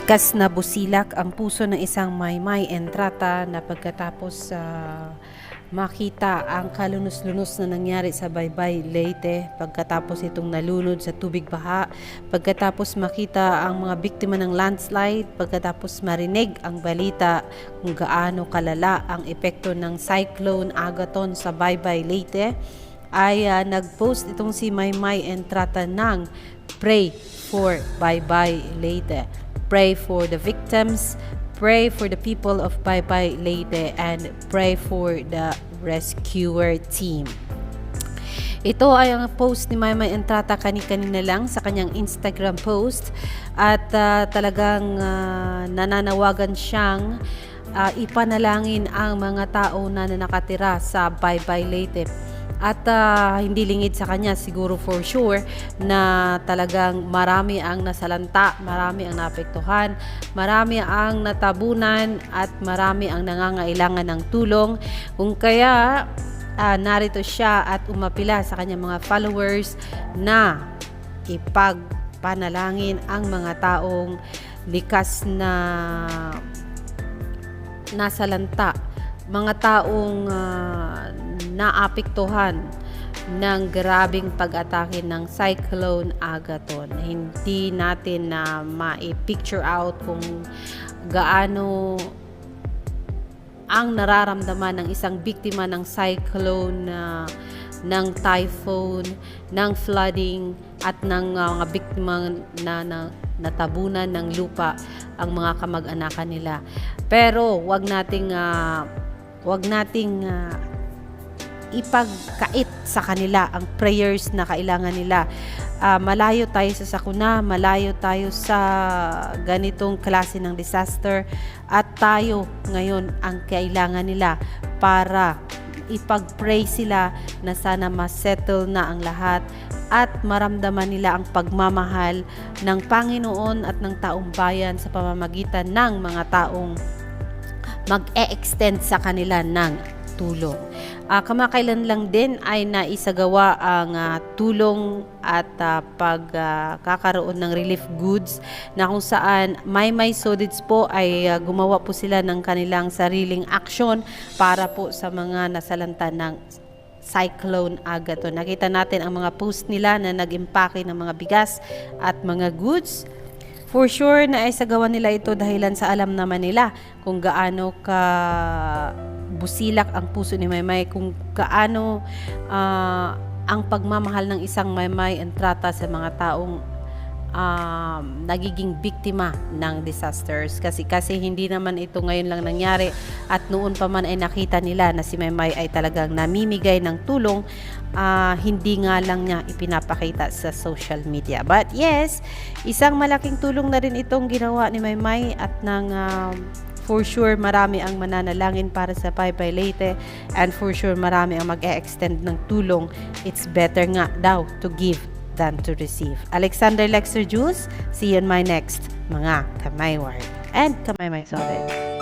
Likas na busilak ang puso ng isang Maymay Entrata na pagkatapos makita ang kalunos-lunos na nangyari sa Baybay, Leyte, pagkatapos itong nalunod sa tubig baha, pagkatapos makita ang mga biktima ng landslide, pagkatapos marinig ang balita kung gaano kalala ang epekto ng Cyclone Agaton sa Baybay, Leyte, ay nag-post itong si Maymay Entrata ng Pray for Baybay, Leyte. Pray for the victims, pray for the people of Baybay, Leyte, and pray for the rescuer team. Ito ay ang post ni Maymay Entrata kanina lang sa kanyang Instagram post at talagang nananawagan siyang ipanalangin ang mga tao na nakatira sa Baybay, Leyte. At hindi lingid sa kanya siguro for sure na talagang marami ang nasalanta, marami ang naapektuhan, marami ang natabunan at marami ang nangangailangan ng tulong. Kung kaya narito siya at umapila sa kanyang mga followers na ipagpanalangin ang mga taong likas na nasalanta, mga taong naapektuhan ng grabing pag-atake ng Cyclone Agaton. Hindi natin na ma-picture out kung gaano ang nararamdaman ng isang biktima ng cyclone, ng typhoon, ng flooding at ng mga biktima na natabunan ng lupa ang mga kamag-anakan nila. Pero wag nating ipagkait sa kanila ang prayers na kailangan nila. Malayo tayo sa sakuna, malayo tayo sa ganitong klase ng disaster at tayo ngayon ang kailangan nila para ipag-pray sila na sana ma-settle na ang lahat at maramdaman nila ang pagmamahal ng Panginoon at ng taong bayan sa pamamagitan ng mga taong mag-e-extend sa kanila ng tulong. Kamakailan lang din ay naisagawa ang tulong at pagkakaroon ng relief goods na kung saan Maymay Sodids po ay gumawa po sila ng kanilang sariling aksyon para po sa mga nasalanta ng Cyclone Agaton. Nakita natin ang mga post nila na nag-impake ng mga bigas at mga goods. For sure na isagawa nila ito dahilan sa alam naman nila kung gaano ka busilak ang puso ni Maymay, kung gaano ang pagmamahal ng isang Maymay Entrata sa mga taong nagiging biktima ng disasters. Kasi hindi naman ito ngayon lang nangyari at noon pa man ay nakita nila na si Maymay ay talagang namimigay ng tulong, hindi nga lang niya ipinapakita sa social media. But yes, isang malaking tulong na rin itong ginawa ni Maymay at ng for sure marami ang mananalangin para sa Baybay, Leyte, and for sure marami ang mag-e-extend ng tulong. It's better nga daw to give than to receive. Alexander Lexer Juice, see you in my next mga Kamay Word and Kamay Solid.